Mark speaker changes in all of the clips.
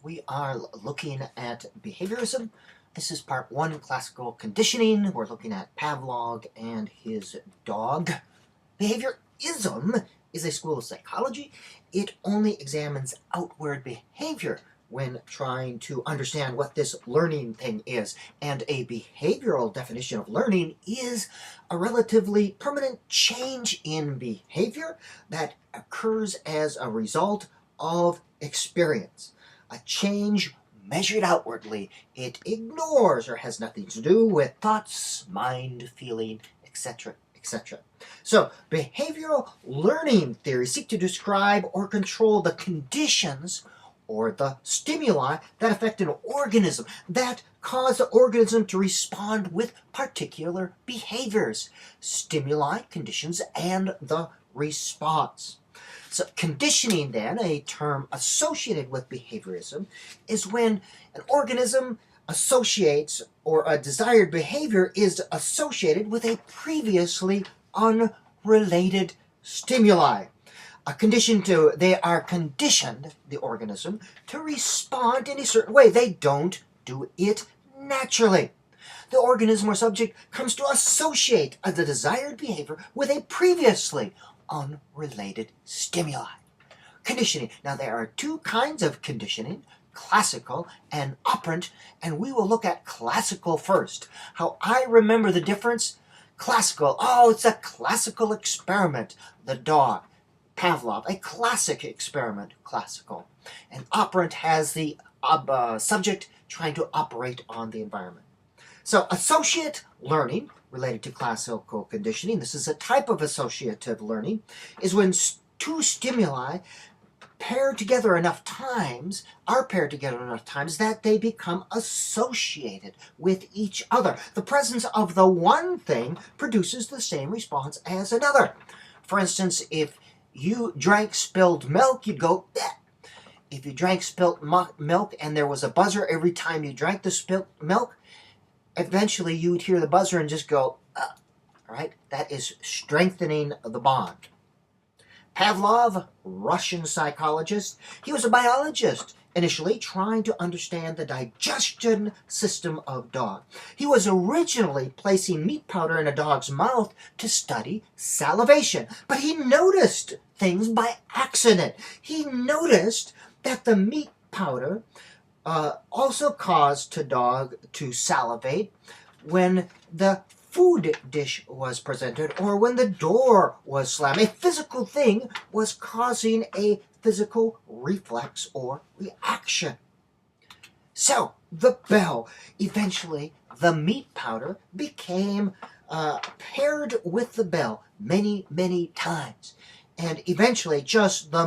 Speaker 1: We are looking at behaviorism. This is part one, classical conditioning. We're looking at Pavlov and his dog. Behaviorism is a school of psychology. It only examines outward behavior when trying to understand what this learning thing is. And a behavioral definition of learning is a relatively permanent change in behavior that occurs as a result of experience. A change measured outwardly. It ignores or has nothing to do with thoughts, mind, feeling, etc., etc. So, behavioral learning theories seek to describe or control the conditions or the stimuli that affect an organism, that cause the organism to respond with particular behaviors. Stimuli, conditions, and the response. So conditioning, then, a term associated with behaviorism, is when an organism associates, or a desired behavior is associated with a previously unrelated stimuli. They are conditioned, the organism, to respond in a certain way. They don't do it naturally. The organism or subject comes to associate the desired behavior with a previously unrelated stimuli. Conditioning. Now, there are two kinds of conditioning, classical and operant, and we will look at classical first. How I remember the difference: classical, oh, it's a classical experiment, the dog. Pavlov, a classic experiment, classical. And operant has the subject trying to operate on the environment. So associate learning, related to classical conditioning, this is a type of associative learning, is when two stimuli are paired together enough times that they become associated with each other. The presence of the one thing produces the same response as another. For instance, if you drank spilled milk, you'd go, bleh. If you drank spilled milk and there was a buzzer every time you drank the spilled milk, eventually you would hear the buzzer and just go, right? That is strengthening the bond. Pavlov, Russian psychologist, he was a biologist, initially trying to understand the digestion system of dogs. He was originally placing meat powder in a dog's mouth to study salivation, but he noticed things by accident. He noticed that the meat powder also caused the dog to salivate when the food dish was presented or when the door was slammed. A physical thing was causing a physical reflex or reaction. So, the bell. Eventually, the meat powder became paired with the bell many, many times. And eventually, just the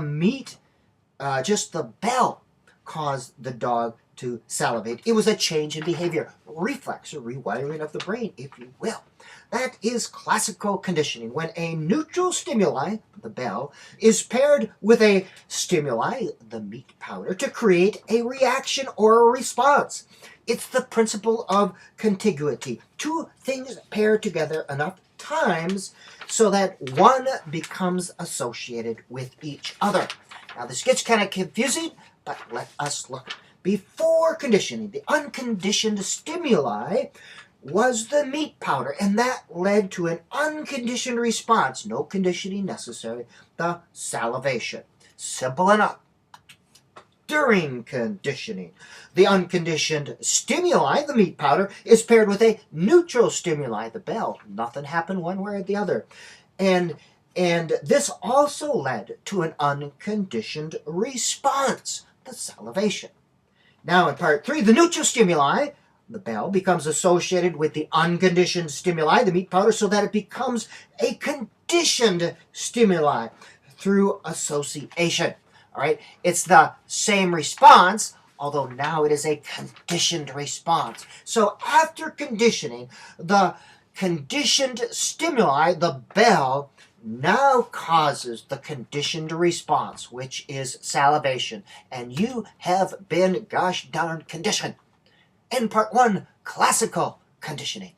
Speaker 1: bell caused the dog to salivate. It was a change in behavior, reflex, or rewiring of the brain, if you will. That is classical conditioning, when a neutral stimuli, the bell, is paired with a stimuli, the meat powder, to create a reaction or a response. It's the principle of contiguity. Two things paired together enough times so that one becomes associated with each other. Now, this gets kind of confusing, but let us look. Before conditioning, the unconditioned stimuli was the meat powder, and that led to an unconditioned response, no conditioning necessary, the salivation. Simple enough. During conditioning, the unconditioned stimuli, the meat powder, is paired with a neutral stimuli, the bell. Nothing happened one way or the other. And this also led to an unconditioned response, the salivation. Now in part 3, the neutral stimuli, the bell, becomes associated with the unconditioned stimuli, the meat powder, so that it becomes a conditioned stimuli through association. All right? It's the same response, although now it is a conditioned response. So after conditioning, the conditioned stimuli, the bell, now causes the conditioned response, which is salivation. And you have been gosh darn conditioned. In part 1, classical conditioning.